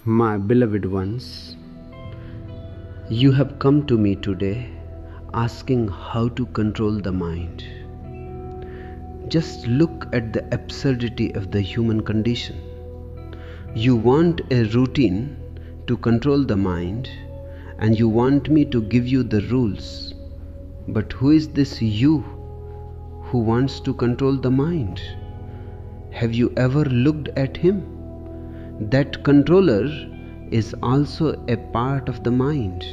My beloved ones, you have come to me today asking how to control the mind. Just look at the absurdity of the human condition. You want a routine to control the mind, and you want me to give you the rules. But who is this you who wants to control the mind? Have you ever looked at him? That controller is also a part of the mind.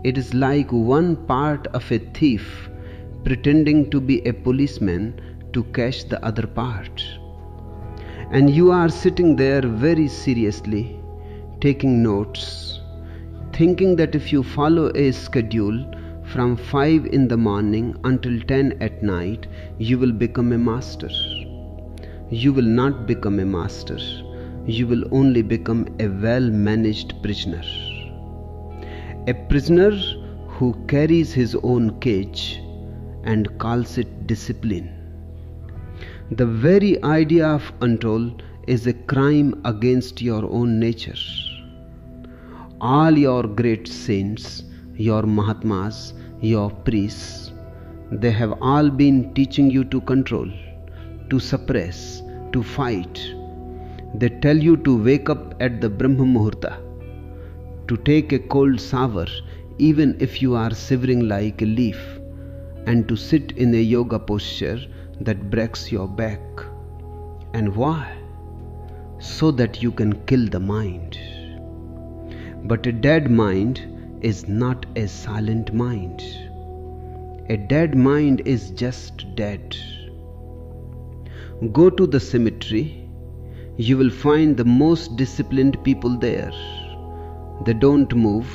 It is like one part of a thief pretending to be a policeman to catch the other part. And you are sitting there very seriously, taking notes, thinking that if you follow a schedule from 5 in the morning until 10 at night, you will become a master. You will not become a master. You will only become a well-managed prisoner. A prisoner who carries his own cage and calls it discipline. The very idea of control is a crime against your own nature. All your great saints, your Mahatmas, your priests, they have all been teaching you to control, to suppress, to fight. They tell you to wake up at the Brahma Muhurta, to take a cold shower even if you are shivering like a leaf, and to sit in a yoga posture that breaks your back. And why? So that you can kill the mind. But a dead mind is not a silent mind. A dead mind is just dead. Go to the cemetery. You will find the most disciplined people there. They don't move,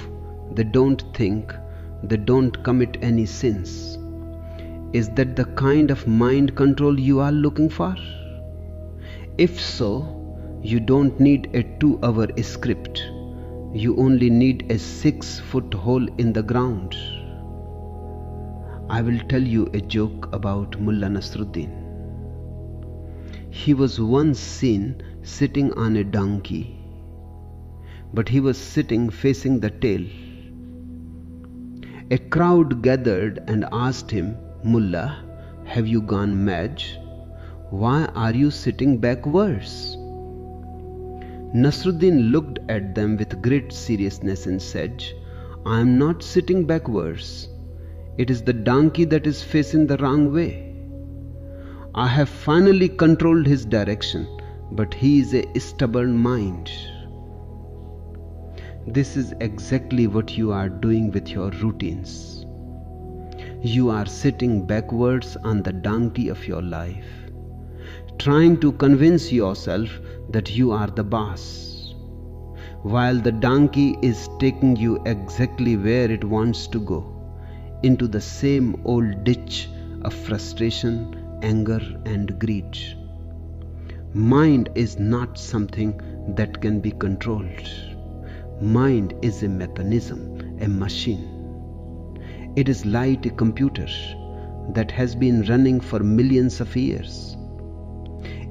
they don't think, they don't commit any sins. Is that the kind of mind control you are looking for? If so, you don't need a 2-hour script. You only need a 6-foot hole in the ground. I will tell you a joke about Mullah Nasruddin. He was once seen sitting on a donkey, but he was sitting facing the tail. A crowd gathered and asked him, "Mullah, have you gone mad? Why are you sitting backwards?" Nasruddin looked at them with great seriousness and said, "I am not sitting backwards. It is the donkey that is facing the wrong way. I have finally controlled his direction, but he is a stubborn mind." This is exactly what you are doing with your routines. You are sitting backwards on the donkey of your life, trying to convince yourself that you are the boss, while the donkey is taking you exactly where it wants to go, into the same old ditch of frustration, anger, and greed. Mind is not something that can be controlled. Mind is a mechanism, a machine. It is like a computer that has been running for millions of years.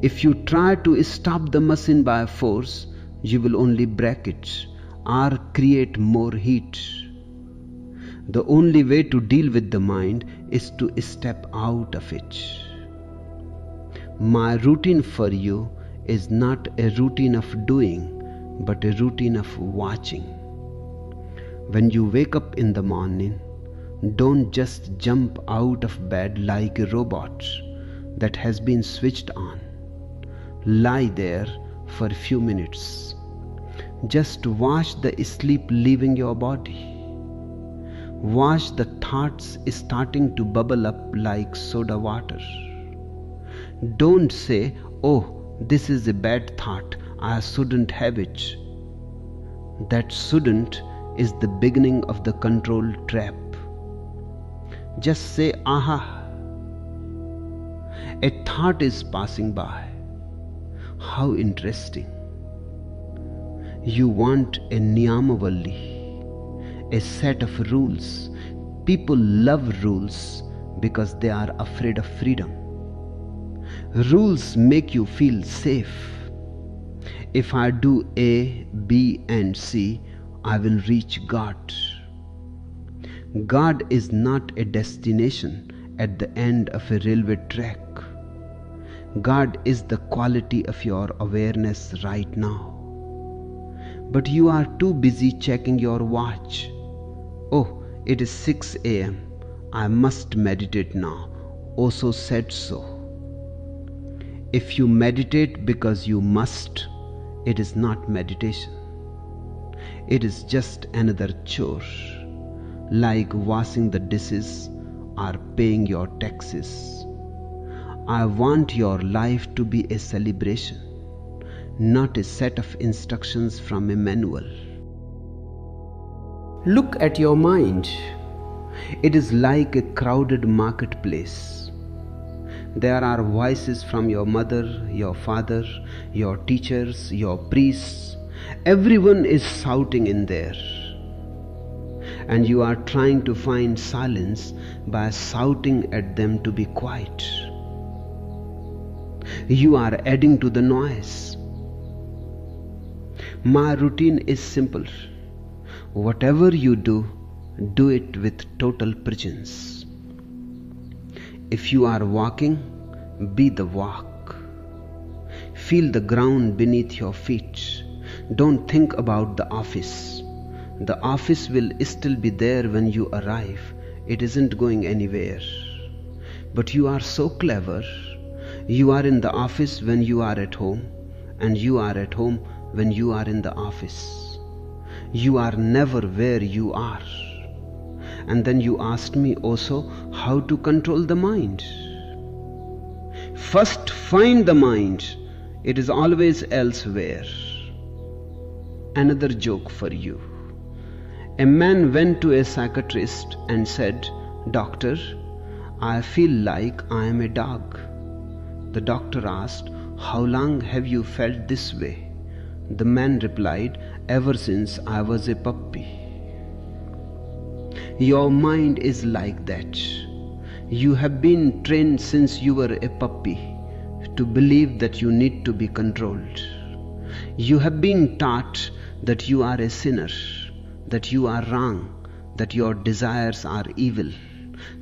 If you try to stop the machine by force, you will only break it or create more heat. The only way to deal with the mind is to step out of it. My routine for you is not a routine of doing, but a routine of watching. When you wake up in the morning, don't just jump out of bed like a robot that has been switched on. Lie there for a few minutes. Just watch the sleep leaving your body. Watch the thoughts starting to bubble up like soda water. Don't say, "Oh, this is a bad thought, I shouldn't have it." That shouldn't is the beginning of the control trap. Just say, "Aha, a thought is passing by. How interesting." You want a Niyamavalli, a set of rules. People love rules because they are afraid of freedom. Rules make you feel safe. If I do A, B, and C, I will reach God. God is not a destination at the end of a railway track. God is the quality of your awareness right now. But you are too busy checking your watch. Oh, it is 6 a.m. I must meditate now. Osho said so. If you meditate because you must, it is not meditation. It is just another chore, like washing the dishes or paying your taxes. I want your life to be a celebration, not a set of instructions from a manual. Look at your mind. It is like a crowded marketplace. There are voices from your mother, your father, your teachers, your priests. Everyone is shouting in there. And you are trying to find silence by shouting at them to be quiet. You are adding to the noise. My routine is simple. Whatever you do, do it with total presence. If you are walking, be the walk. Feel the ground beneath your feet. Don't think about the office. The office will still be there when you arrive. It isn't going anywhere. But you are so clever. You are in the office when you are at home, and you are at home when you are in the office. You are never where you are. And then you asked me also how to control the mind. First find the mind. It is always elsewhere. Another joke for you. A man went to a psychiatrist and said, "Doctor, I feel like I am a dog." The doctor asked, "How long have you felt this way?" The man replied, "Ever since I was a puppy." Your mind is like that. You have been trained since you were a puppy to believe that you need to be controlled. You have been taught that you are a sinner, that you are wrong, that your desires are evil.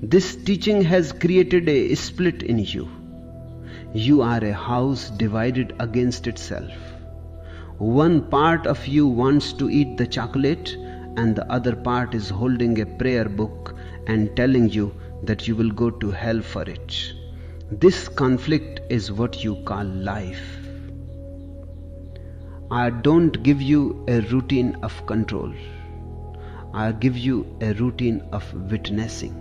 This teaching has created a split in you. You are a house divided against itself. One part of you wants to eat the chocolate, and the other part is holding a prayer book and telling you that you will go to hell for it. This conflict is what you call life. I don't give you a routine of control. I give you a routine of witnessing.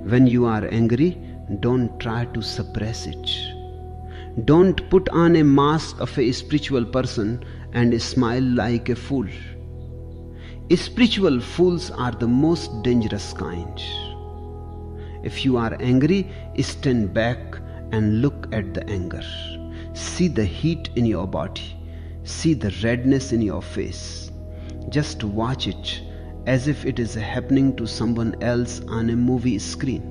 When you are angry, don't try to suppress it. Don't put on a mask of a spiritual person and smile like a fool. Spiritual fools are the most dangerous kind. If you are angry, stand back and look at the anger. See the heat in your body. See the redness in your face. Just watch it as if it is happening to someone else on a movie screen.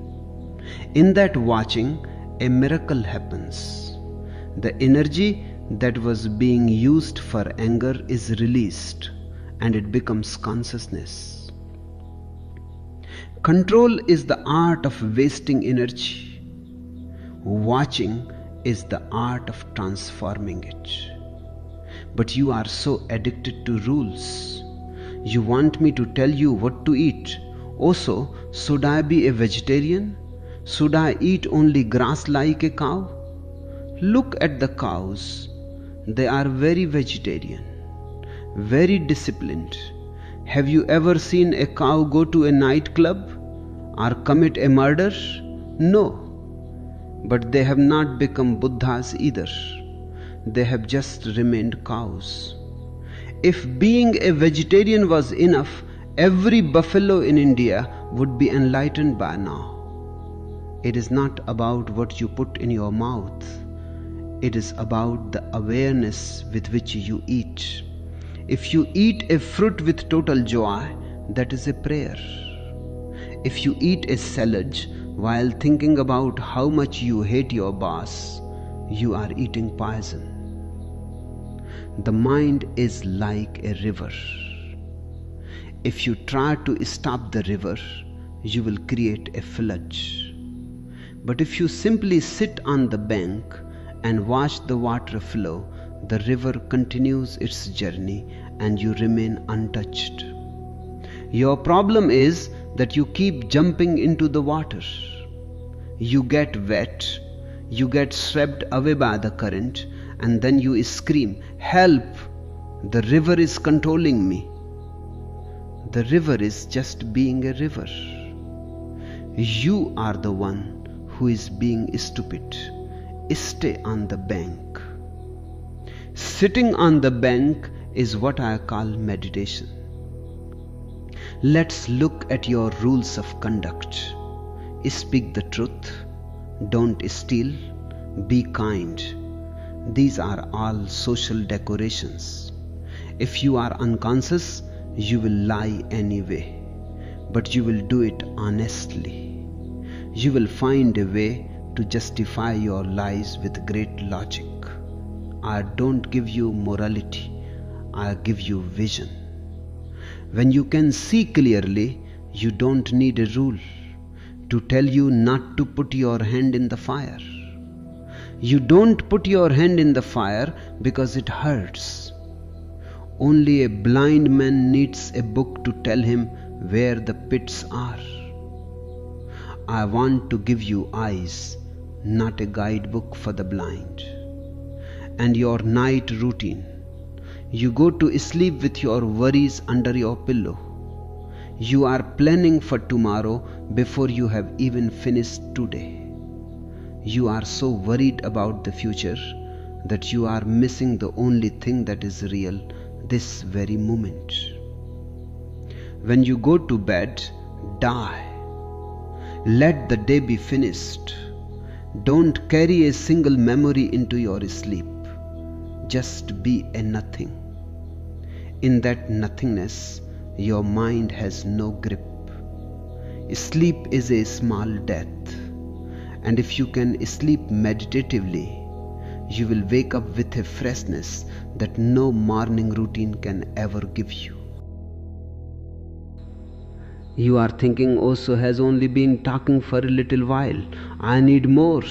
In that watching, a miracle happens. The energy that was being used for anger is released, and it becomes consciousness. Control is the art of wasting energy. Watching is the art of transforming it. But you are so addicted to rules. You want me to tell you what to eat. Also, should I be a vegetarian? Should I eat only grass like a cow? Look at the cows. They are very vegetarian, very disciplined. Have you ever seen a cow go to a nightclub or commit a murder? No. But they have not become Buddhas either. They have just remained cows. If being a vegetarian was enough, every buffalo in India would be enlightened by now. It is not about what you put in your mouth. It is about the awareness with which you eat. If you eat a fruit with total joy, that is a prayer. If you eat a salad while thinking about how much you hate your boss, you are eating poison. The mind is like a river. If you try to stop the river, you will create a flood. But if you simply sit on the bank and watch the water flow, the river continues its journey and you remain untouched. Your problem is that you keep jumping into the water. You get wet, you get swept away by the current, and then you scream, "Help! The river is controlling me." The river is just being a river. You are the one who is being stupid. Stay on the bank. Sitting on the bank is what I call meditation. Let's look at your rules of conduct. Speak the truth. Don't steal. Be kind. These are all social decorations. If you are unconscious, you will lie anyway, but you will do it honestly. You will find a way to justify your lies with great logic. I don't give you morality, I give you vision. When you can see clearly, you don't need a rule to tell you not to put your hand in the fire. You don't put your hand in the fire because it hurts. Only a blind man needs a book to tell him where the pits are. I want to give you eyes, not a guidebook for the blind. And your night routine. You go to sleep with your worries under your pillow. You are planning for tomorrow before you have even finished today. You are so worried about the future that you are missing the only thing that is real this very moment. When you go to bed, die. Let the day be finished. Don't carry a single memory into your sleep. Just be a nothing. In that nothingness, your mind has no grip. Sleep is a small death. And if you can sleep meditatively, you will wake up with a freshness that no morning routine can ever give you. You are thinking Osho has only been talking for a little while. I need more.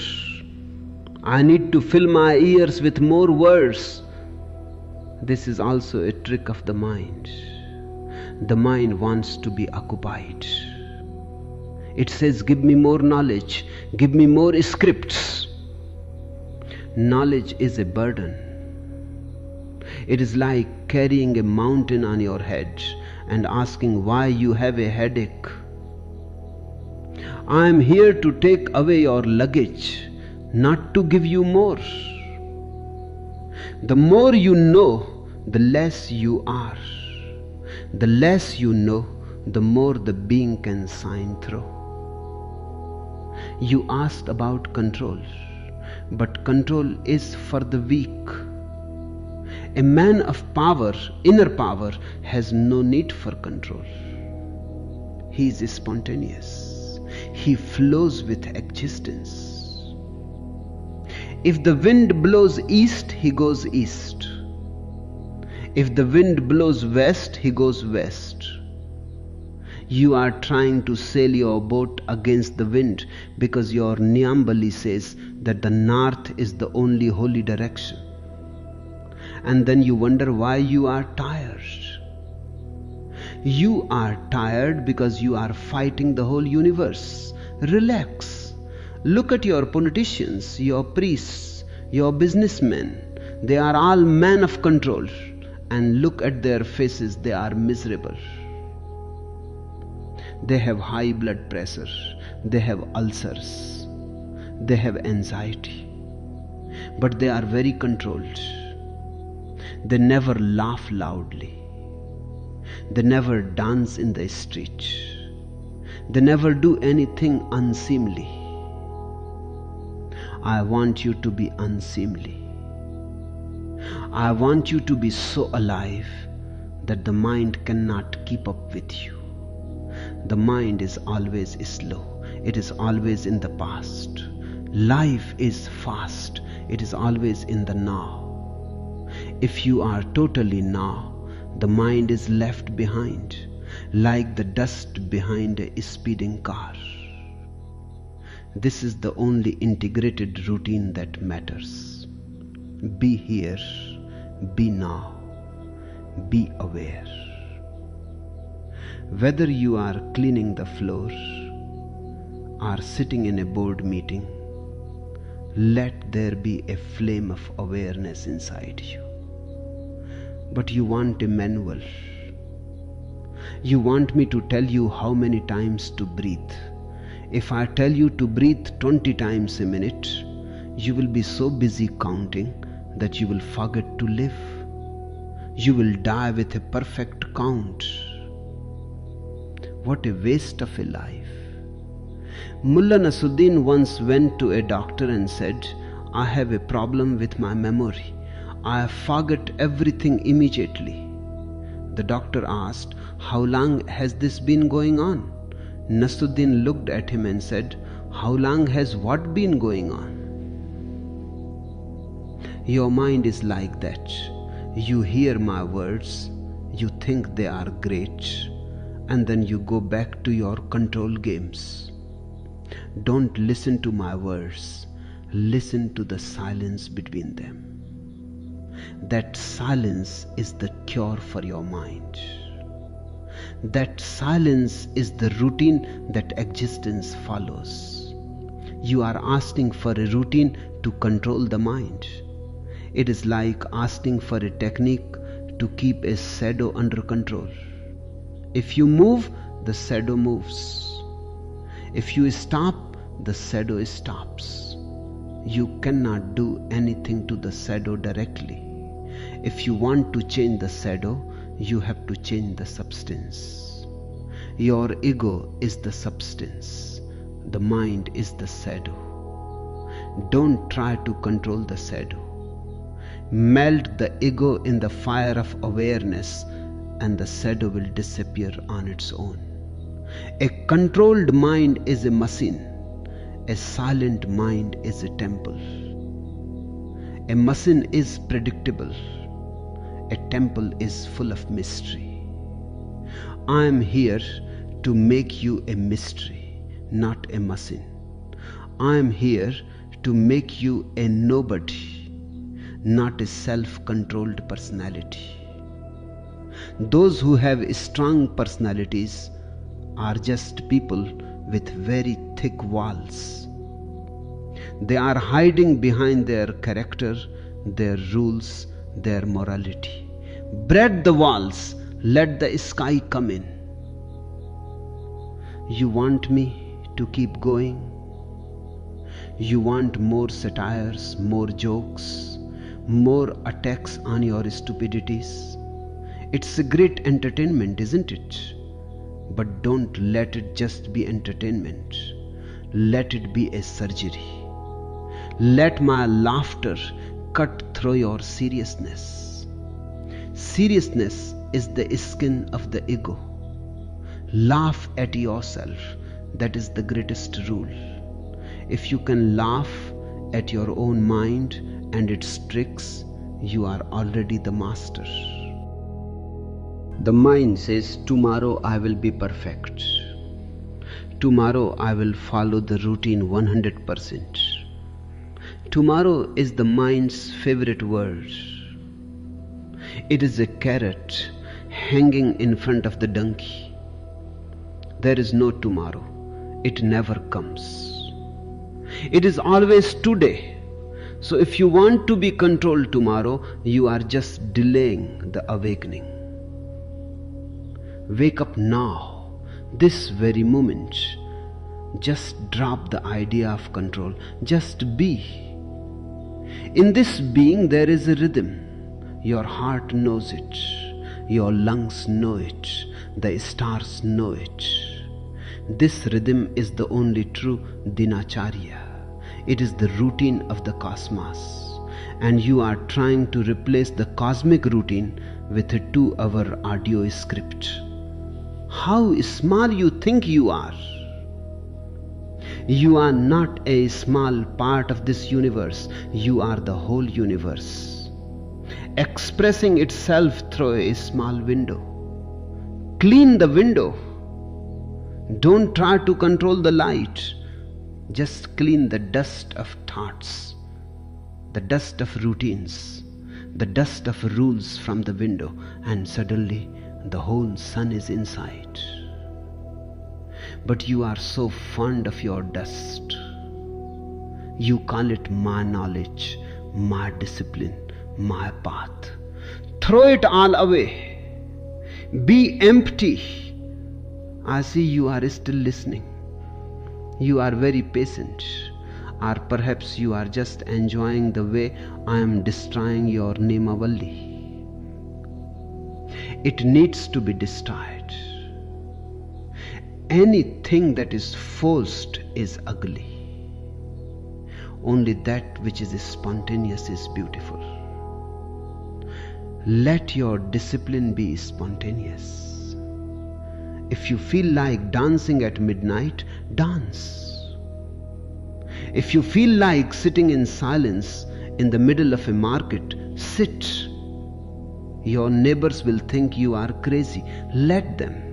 I need to fill my ears with more words. This is also a trick of the mind. The mind wants to be occupied. It says, give me more knowledge, give me more scripts. Knowledge is a burden. It is like carrying a mountain on your head and asking why you have a headache. I am here to take away your luggage, not to give you more. The more you know, the less you are. The less you know, the more the being can shine through. You asked about control, but control is for the weak. A man of power, inner power, has no need for control. He is spontaneous. He flows with existence. If the wind blows east, he goes east. If the wind blows west, he goes west. You are trying to sail your boat against the wind because your Nyambali says that the north is the only holy direction. And then you wonder why you are tired. You are tired because you are fighting the whole universe. Relax. Look at your politicians, your priests, your businessmen. They are all men of control. And look at their faces, they are miserable. They have high blood pressure, they have ulcers, they have anxiety. But they are very controlled. They never laugh loudly. They never dance in the street. They never do anything unseemly. I want you to be unseemly. I want you to be so alive that the mind cannot keep up with you. The mind is always slow. It is always in the past. Life is fast. It is always in the now. If you are totally now, the mind is left behind, like the dust behind a speeding car. This is the only integrated routine that matters. Be here, be now, be aware. Whether you are cleaning the floor or sitting in a board meeting, let there be a flame of awareness inside you. But you want a manual. You want me to tell you how many times to breathe. If I tell you to breathe 20 times a minute, you will be so busy counting that you will forget to live. You will die with a perfect count. What a waste of a life. Mullah Nasruddin once went to a doctor and said, I have a problem with my memory. I forget everything immediately. The doctor asked, how long has this been going on? Nasruddin looked at him and said, how long has what been going on? Your mind is like that. You hear my words, you think they are great, and then you go back to your control games. Don't listen to my words, listen to the silence between them. That silence is the cure for your mind. That silence is the routine that existence follows. You are asking for a routine to control the mind. It is like asking for a technique to keep a shadow under control. If you move, the shadow moves. If you stop, the shadow stops. You cannot do anything to the shadow directly. If you want to change the shadow, you have to change the substance. Your ego is the substance. The mind is the shadow. Don't try to control the shadow. Melt the ego in the fire of awareness, and the shadow will disappear on its own. A controlled mind is a machine. A silent mind is a temple. A machine is predictable. A temple is full of mystery. I am here to make you a mystery, not a machine. I am here to make you a nobody, not a self-controlled personality. Those who have strong personalities are just people with very thick walls. They are hiding behind their character, their rules, their morality. Break the walls, let the sky come in. You want me to keep going? You want more satires, more jokes, more attacks on your stupidities? It's a great entertainment, isn't it? But don't let it just be entertainment. Let it be a surgery. Let my laughter cut through your seriousness. Seriousness is the skin of the ego. Laugh at yourself. That is the greatest rule. If you can laugh at your own mind and its tricks, you are already the master. The mind says, tomorrow I will be perfect. Tomorrow I will follow the routine 100%. Tomorrow is the mind's favorite word. It is a carrot hanging in front of the donkey. There is no tomorrow. It never comes. It is always today. So if you want to be controlled tomorrow, you are just delaying the awakening. Wake up now, this very moment. Just drop the idea of control. Just be. In this being there is a rhythm. Your heart knows it. Your lungs know it. The stars know it. This rhythm is the only true dinacharya. It is the routine of the cosmos. And you are trying to replace the cosmic routine with a 2-hour audio script. How small you think you are. You are not a small part of this universe. You are the whole universe. expressing itself through a small window. Clean the window. Don't try to control the light. Just clean the dust of thoughts, the dust of routines, the dust of rules from the window, and suddenly the whole sun is inside. But you are so fond of your dust. You call it my knowledge, my discipline, my path. Throw it all away. Be empty. I see you are still listening. You are very patient. Or perhaps you are just enjoying the way I am destroying your Nemavalli. It needs to be destroyed. Anything that is forced is ugly. Only that which is spontaneous is beautiful. Let your discipline be spontaneous. If you feel like dancing at midnight, dance. If you feel like sitting in silence in the middle of a market, sit. Your neighbors will think you are crazy. Let them.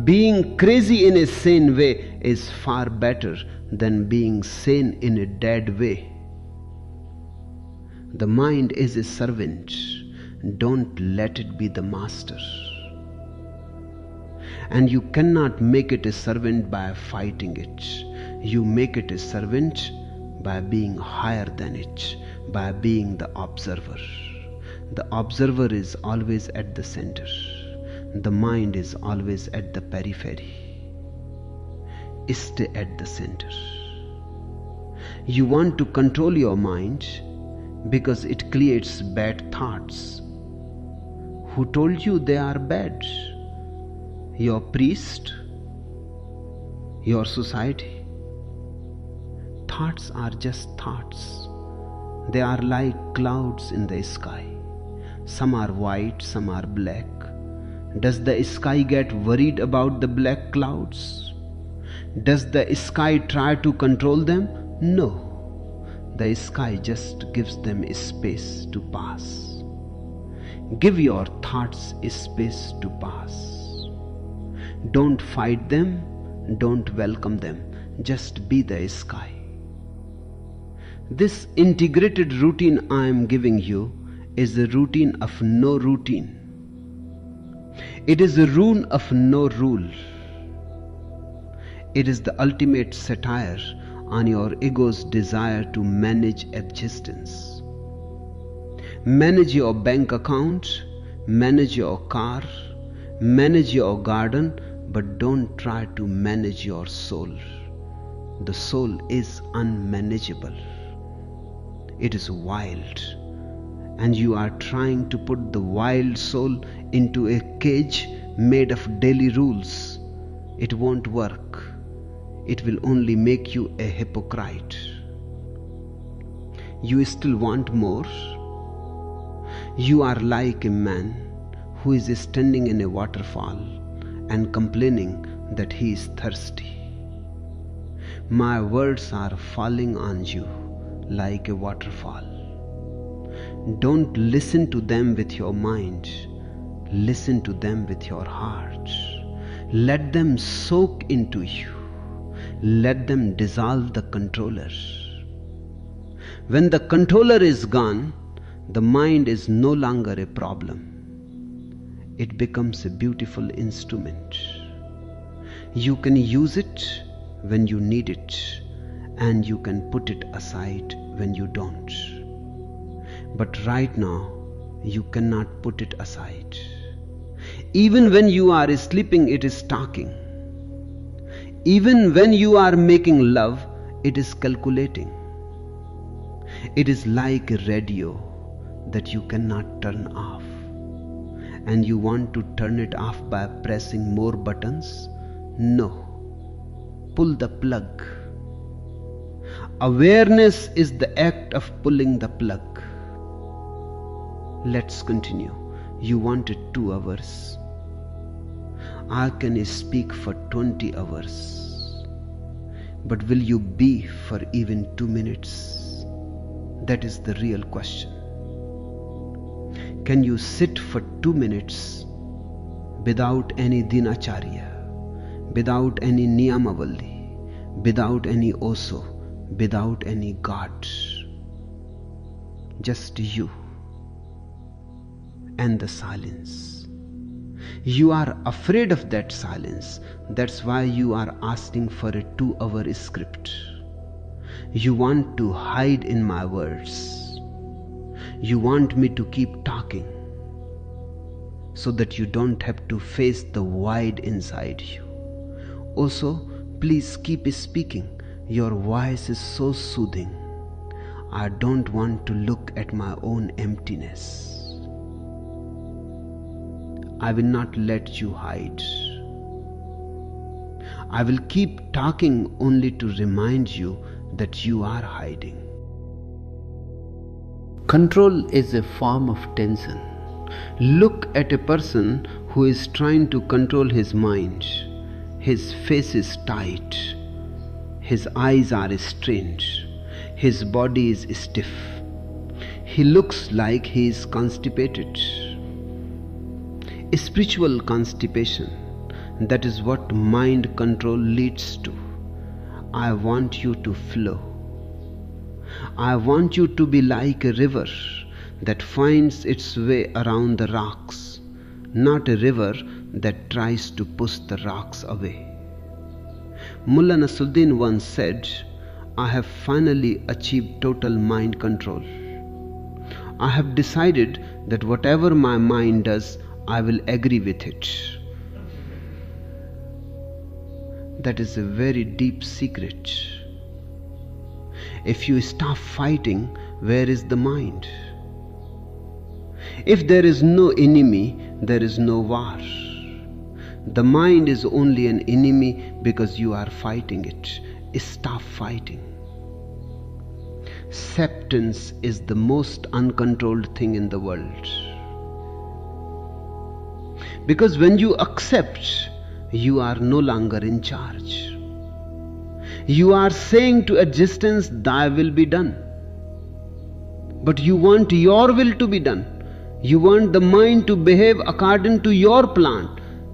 Being crazy in a sane way is far better than being sane in a dead way. The mind is a servant. Don't let it be the master. And you cannot make it a servant by fighting it. You make it a servant by being higher than it, by being the observer. The observer is always at the center. The mind is always at the periphery. Stay at the center. You want to control your mind because it creates bad thoughts. Who told you they are bad? Your priest? Your society? Thoughts are just thoughts. They are like clouds in the sky. Some are white, some are black. Does the sky get worried about the black clouds? Does the sky try to control them? No. The sky just gives them space to pass. Give your thoughts space to pass. Don't fight them, don't welcome them. Just be the sky. This integrated routine I am giving you is a routine of no routine. It is a rule of no rule. It is the ultimate satire on your ego's desire to manage existence. Manage your bank account, manage your car, manage your garden, but don't try to manage your soul. The soul is unmanageable. It is wild, and you are trying to put the wild soul into a cage made of daily rules. It won't work. It will only make you a hypocrite. You still want more? You are like a man who is standing in a waterfall and complaining that he is thirsty. My words are falling on you like a waterfall. Don't listen to them with your mind. Listen to them with your heart. Let them soak into you. Let them dissolve the controller. When the controller is gone, the mind is no longer a problem. It becomes a beautiful instrument. You can use it when you need it, and you can put it aside when you don't. But right now, you cannot put it aside. Even when you are sleeping, it is talking. Even when you are making love, it is calculating. It is like a radio that you cannot turn off. And you want to turn it off by pressing more buttons? No. Pull the plug. Awareness is the act of pulling the plug. Let's continue. You wanted 2 hours. I can speak for 20 hours. But will you be for even 2 minutes? That is the real question. Can you sit for 2 minutes without any dinacharya, without any niyamavalli, without any Osho, without any God? Just you and the silence. You are afraid of that silence. That's why you are asking for a 2-hour script. You want to hide in my words. You want me to keep talking so that you don't have to face the void inside you. Also, please keep speaking. Your voice is so soothing. I don't want to look at my own emptiness. I will not let you hide. I will keep talking only to remind you that you are hiding. Control is a form of tension. Look at a person who is trying to control his mind. His face is tight. His eyes are strained. His body is stiff. He looks like he is constipated. Spiritual constipation, that is what mind control leads to. I want you to flow. I want you to be like a river that finds its way around the rocks, not a river that tries to push the rocks away. Mullah Nasruddin once said, I have finally achieved total mind control. I have decided that whatever my mind does, I will agree with it. That is a very deep secret. If you stop fighting, where is the mind? If there is no enemy, there is no war. The mind is only an enemy because you are fighting it. Stop fighting. Acceptance is the most uncontrolled thing in the world. Because when you accept, you are no longer in charge. You are saying to existence, thy will be done. But you want your will to be done. You want the mind to behave according to your plan.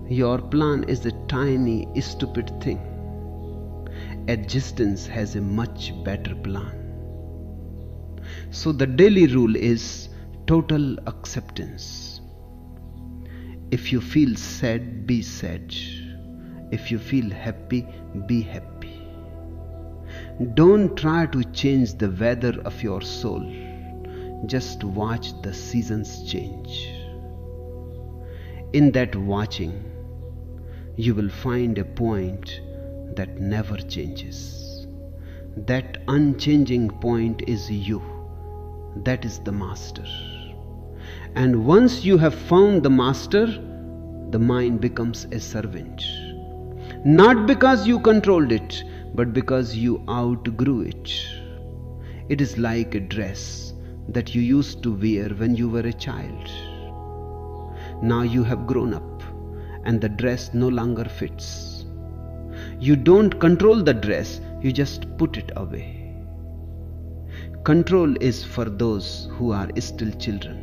Your plan is a tiny, stupid thing. Existence has a much better plan. So the daily rule is total acceptance. If you feel sad, be sad. If you feel happy, be happy. Don't try to change the weather of your soul. Just watch the seasons change. In that watching, you will find a point that never changes. That unchanging point is you. That is the master. And once you have found the master, the mind becomes a servant. Not because you controlled it, but because you outgrew it. It is like a dress that you used to wear when you were a child. Now you have grown up and the dress no longer fits. You don't control the dress, you just put it away. Control is for those who are still children.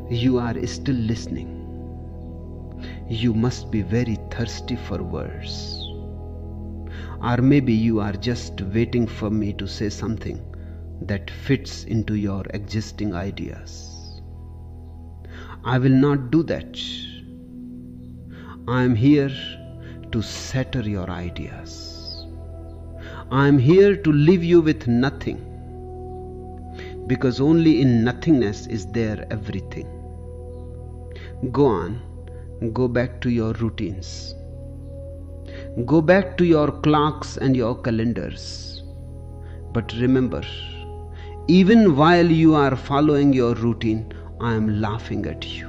You are still listening. You must be very thirsty for words. Or maybe you are just waiting for me to say something that fits into your existing ideas. I will not do that. I am here to shatter your ideas. I am here to leave you with nothing, because only in nothingness is there everything. Go on, go back to your routines. Go back to your clocks and your calendars. But remember, even while you are following your routine, I am laughing at you.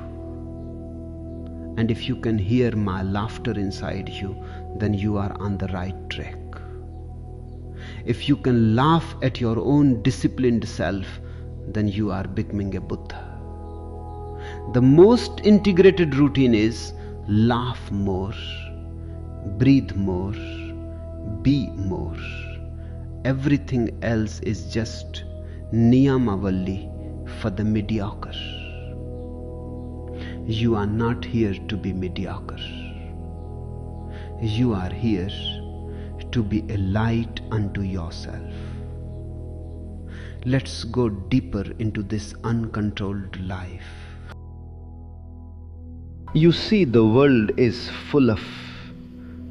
And if you can hear my laughter inside you, then you are on the right track. If you can laugh at your own disciplined self, then you are becoming a Buddha. The most integrated routine is laugh more, breathe more, be more. Everything else is just niyamavalli, for the mediocre. You are not here to be mediocre. You are here to be a light unto yourself. Let's go deeper into this uncontrolled life. You see, the world is full of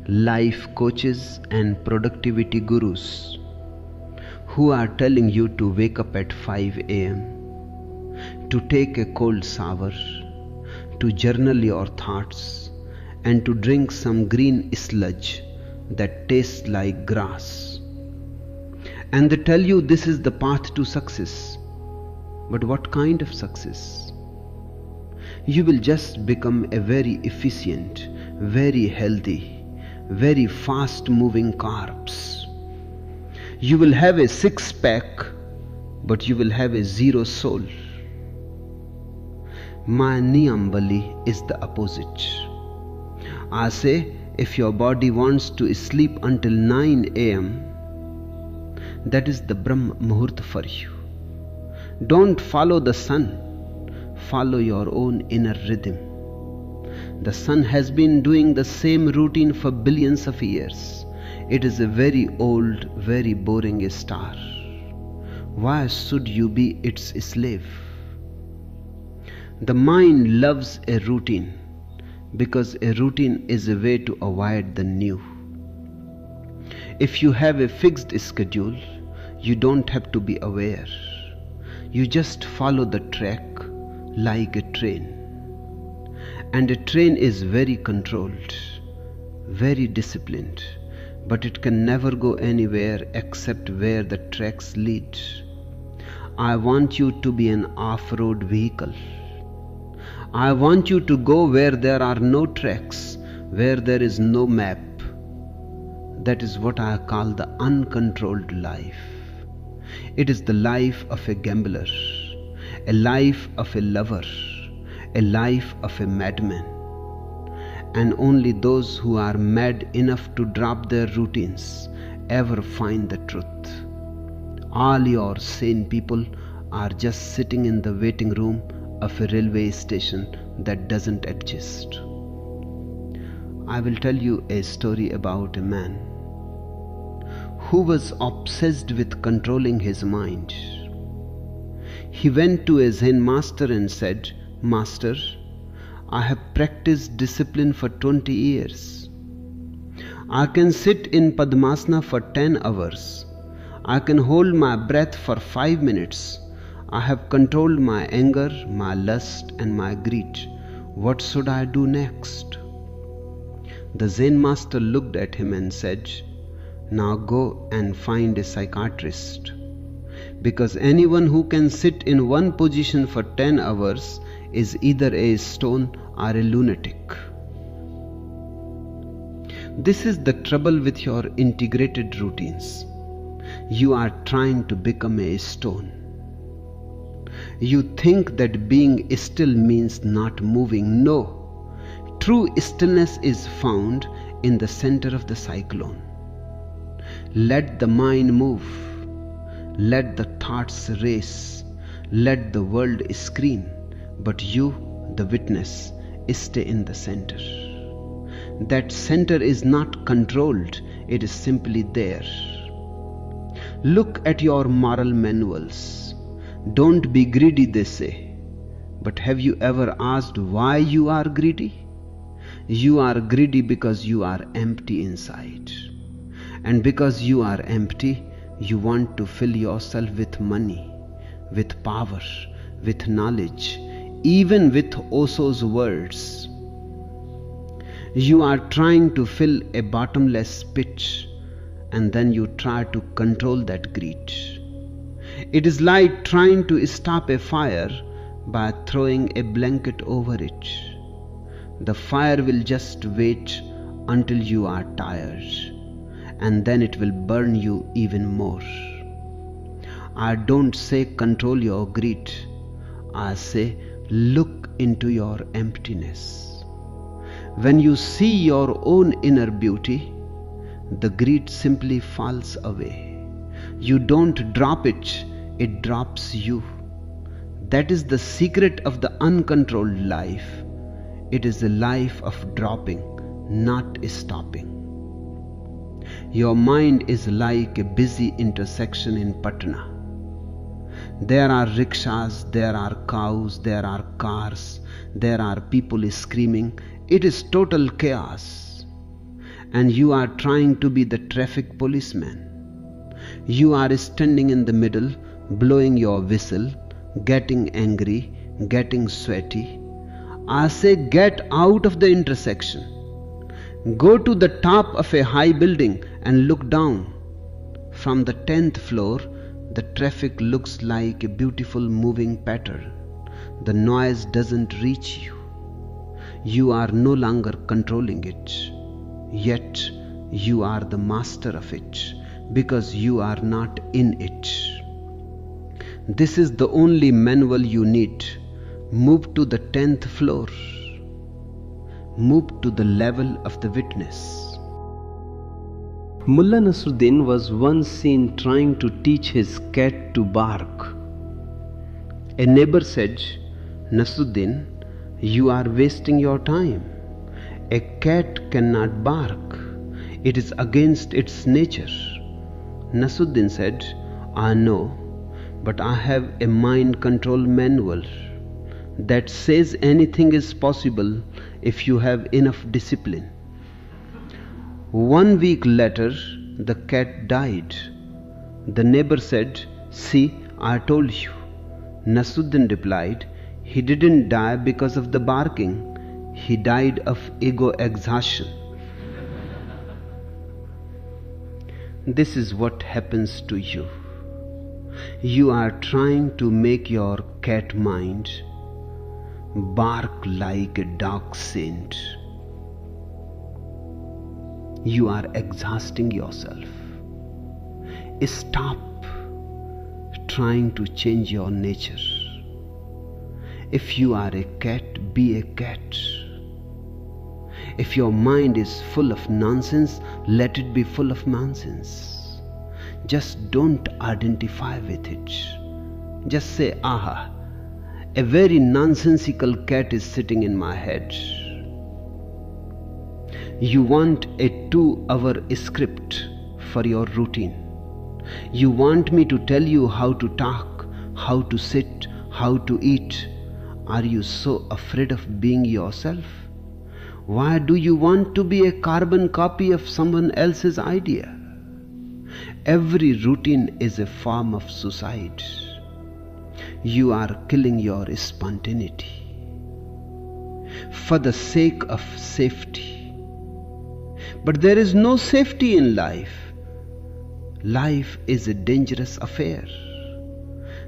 life coaches and productivity gurus who are telling you to wake up at 5 a.m., to take a cold shower, to journal your thoughts, and to drink some green sludge that tastes like grass. And they tell you this is the path to success. But what kind of success? You will just become a very efficient, very healthy, very fast moving corpse. You will have a six-pack, but you will have a zero soul. My Niyambali is the opposite. I say, if your body wants to sleep until 9 a.m., that is the Brahma Muhurta for you. Don't follow the sun. Follow your own inner rhythm. The sun has been doing the same routine for billions of years. It is a very old, very boring star. Why should you be its slave? The mind loves a routine because a routine is a way to avoid the new. If you have a fixed schedule, you don't have to be aware. You just follow the track like a train. And a train is very controlled, very disciplined, but it can never go anywhere except where the tracks lead. I want you to be an off-road vehicle. I want you to go where there are no tracks, where there is no map. That is what I call the uncontrolled life. It is the life of a gambler, a life of a lover, a life of a madman. And only those who are mad enough to drop their routines ever find the truth. All your sane people are just sitting in the waiting room of a railway station that doesn't exist. I will tell you a story about a man who was obsessed with controlling his mind. He went to a Zen master and said, "Master, I have practiced discipline for 20 years. I can sit in Padmasana for 10 hours. I can hold my breath for 5 minutes. I have controlled my anger, my lust, and my greed. What should I do next?" The Zen master looked at him and said, "Now go and find a psychiatrist. Because anyone who can sit in one position for 10 hours is either a stone or a lunatic." This is the trouble with your integrated routines. You are trying to become a stone. You think that being still means not moving. No. True stillness is found in the center of the cyclone. Let the mind move. Let the thoughts race. Let the world scream. But you, the witness, stay in the center. That center is not controlled. It is simply there. Look at your moral manuals. Don't be greedy, they say. But have you ever asked why you are greedy? You are greedy because you are empty inside. And because you are empty, you want to fill yourself with money, with power, with knowledge, even with Osho's words. You are trying to fill a bottomless pit, and then you try to control that greed. It is like trying to stop a fire by throwing a blanket over it. The fire will just wait until you are tired, and then it will burn you even more. I don't say control your greed. I say look into your emptiness. When you see your own inner beauty, the greed simply falls away. You don't drop it, it drops you. That is the secret of the uncontrolled life. It is a life of dropping, not stopping. Your mind is like a busy intersection in Patna. There are rickshaws, there are cows, there are cars, there are people screaming. It is total chaos. And you are trying to be the traffic policeman. You are standing in the middle, blowing your whistle, getting angry, getting sweaty. I say, get out of the intersection. Go to the top of a high building and look down. From the 10th floor, the traffic looks like a beautiful moving pattern. The noise doesn't reach you. You are no longer controlling it. Yet you are the master of it, because you are not in it. This is the only manual you need. Move to the 10th floor. Move to the level of the witness. Mullah Nasruddin was once seen trying to teach his cat to bark. A neighbor said, Nasruddin, you are wasting your time. A cat cannot bark. It is against its nature. Nasruddin said, I know, but I have a mind control manual that says anything is possible if you have enough discipline. 1 week later, the cat died. The neighbor said, see, I told you. Nasruddin replied, he didn't die because of the barking. He died of ego exhaustion. This is what happens to you. You are trying to make your cat mind bark like a dog saint. You are exhausting yourself. Stop trying to change your nature. If you are a cat, be a cat. If your mind is full of nonsense, let it be full of nonsense. Just don't identify with it. Just say, aha, a very nonsensical cat is sitting in my head. You want a 2-hour script for your routine. You want me to tell you how to talk, how to sit, how to eat. Are you so afraid of being yourself? Why do you want to be a carbon copy of someone else's idea? Every routine is a form of suicide. You are killing your spontaneity for the sake of safety. But there is no safety in life. Life is a dangerous affair.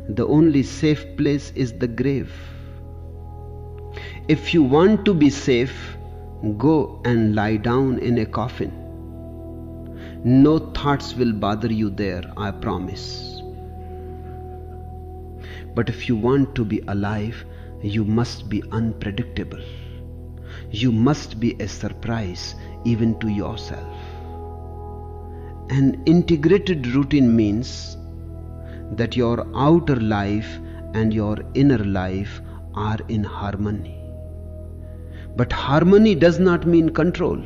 The only safe place is the grave. If you want to be safe, go and lie down in a coffin. No thoughts will bother you there, I promise. But if you want to be alive, you must be unpredictable. You must be a surprise even to yourself. An integrated routine means that your outer life and your inner life are in harmony. But harmony does not mean control.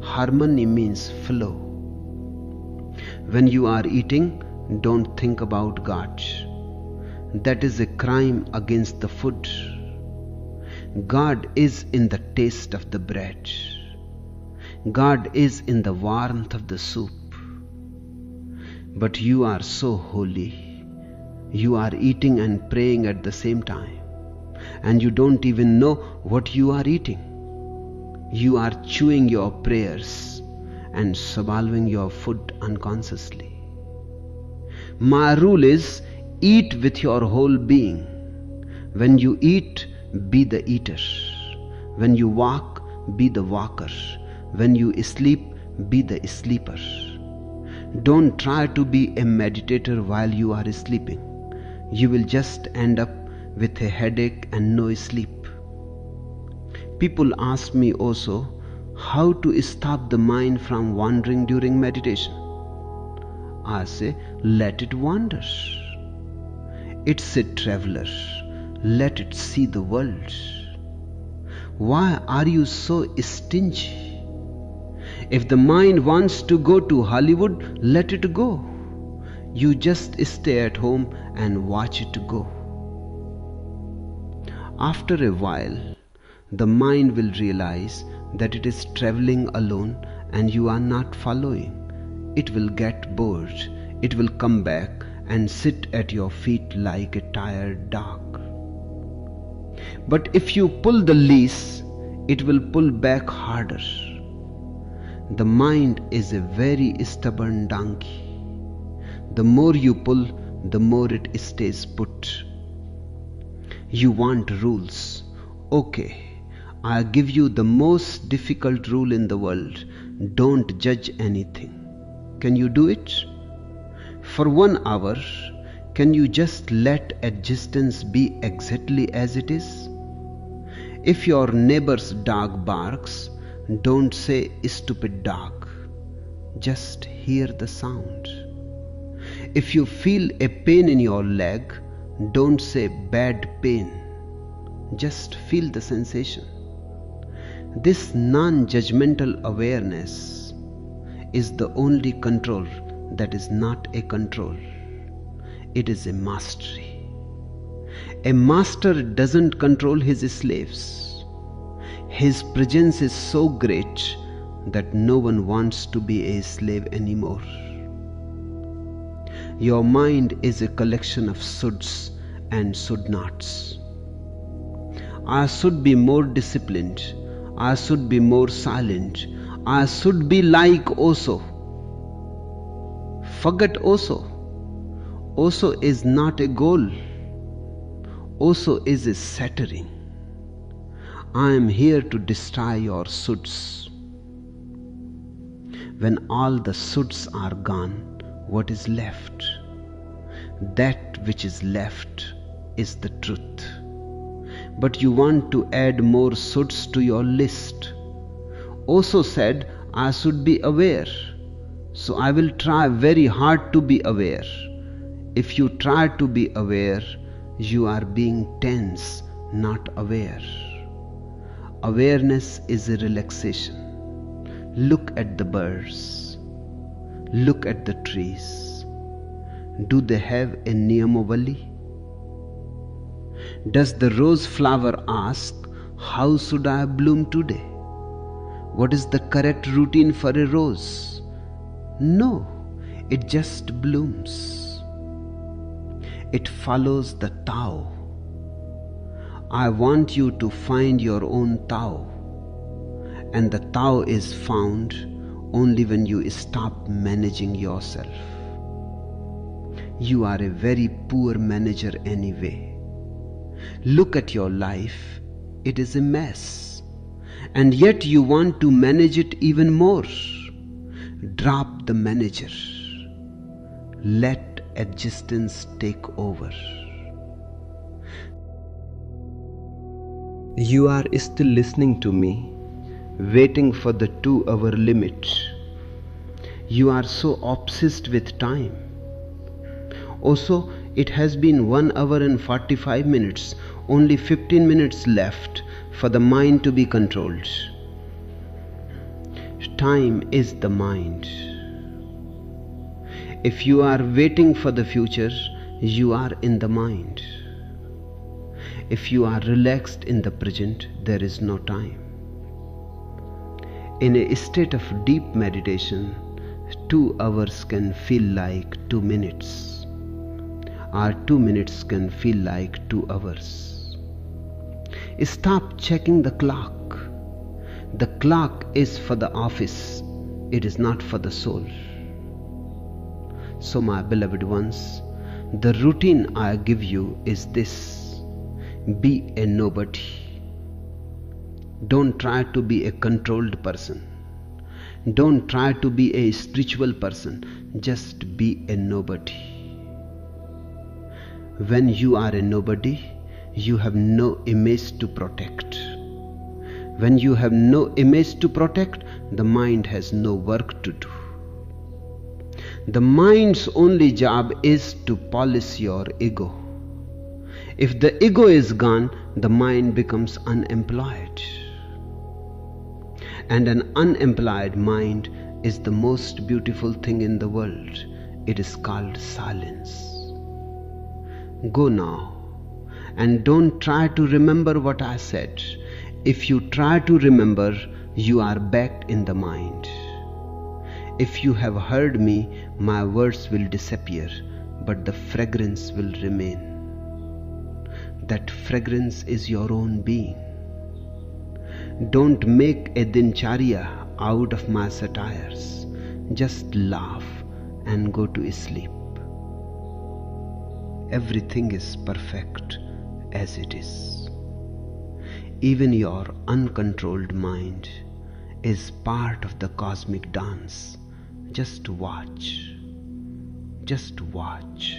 Harmony means flow. When you are eating, don't think about God. That is a crime against the food. God is in the taste of the bread. God is in the warmth of the soup. But you are so holy. You are eating and praying at the same time. And you don't even know what you are eating. You are chewing your prayers and swallowing your food unconsciously. My rule is, eat with your whole being. When you eat, be the eater. When you walk, be the walker. When you sleep, be the sleeper. Don't try to be a meditator while you are sleeping. You will just end up with a headache and no sleep. People ask me also how to stop the mind from wandering during meditation. I say, let it wander. It's a traveler. let it see the world. Why are you so stingy? If the mind wants to go to Hollywood, let it go. You just stay at home and watch it go. After a while, the mind will realize that it is traveling alone and you are not following. It will get bored. It will come back and sit at your feet like a tired dog. But if you pull the leash, it will pull back harder. The mind is a very stubborn donkey. The more you pull, the more it stays put. You want rules. Okay, I give you the most difficult rule in the world. Don't judge anything. Can you do it? For 1 hour, can you just let existence be exactly as it is? If your neighbor's dog barks, don't say stupid dog. Just hear the sound. If you feel a pain in your leg, don't say bad pain. Just feel the sensation. This non-judgmental awareness is the only control that is not a control. It is a mastery. A master doesn't control his slaves. His presence is so great that no one wants to be a slave anymore. Your mind is a collection of shoulds and should nots. I should be more disciplined. I should be more silent. I should be like Osho. Forget Osho. Osho is not a goal. Osho is a shattering. I am here to destroy your shoulds. When all the shoulds are gone, what is left? That which is left is the truth. But you want to add more shoulds to your list. Osho said, I should be aware. So I will try very hard to be aware. If you try to be aware, you are being tense, not aware. Awareness is a relaxation. Look at the birds. Look at the trees. Do they have a Niyamavali? Does the rose flower ask, how should I bloom today? What is the correct routine for a rose? No, it just blooms. It follows the Tao. I want you to find your own Tao. And the Tao is found only when you stop managing yourself. You are a very poor manager anyway. Look at your life. It is a mess. And yet you want to manage it even more. Drop the manager. Let existence take over. You are still listening to me, waiting for the 2-hour limit. You are so obsessed with time. Also, it has been 1 hour and 45 minutes, only 15 minutes left for the mind to be controlled. Time is the mind. If you are waiting for the future, you are in the mind. If you are relaxed in the present, there is no time. In a state of deep meditation, 2 hours can feel like 2 minutes, or 2 minutes can feel like 2 hours. Stop checking the clock. The clock is for the office, it is not for the soul. So, my beloved ones, the routine I give you is this. Be a nobody. Don't try to be a controlled person. Don't try to be a spiritual person. Just be a nobody. When you are a nobody, you have no image to protect. When you have no image to protect, the mind has no work to do. The mind's only job is to polish your ego. If the ego is gone, the mind becomes unemployed. And an unemployed mind is the most beautiful thing in the world. It is called silence. Go now, and don't try to remember what I said. If you try to remember, you are back in the mind. If you have heard me, my words will disappear, but the fragrance will remain. That fragrance is your own being. Don't make a dincharya out of my satires. Just laugh and go to sleep. Everything is perfect as it is. Even your uncontrolled mind is part of the cosmic dance. Just watch. Just watch.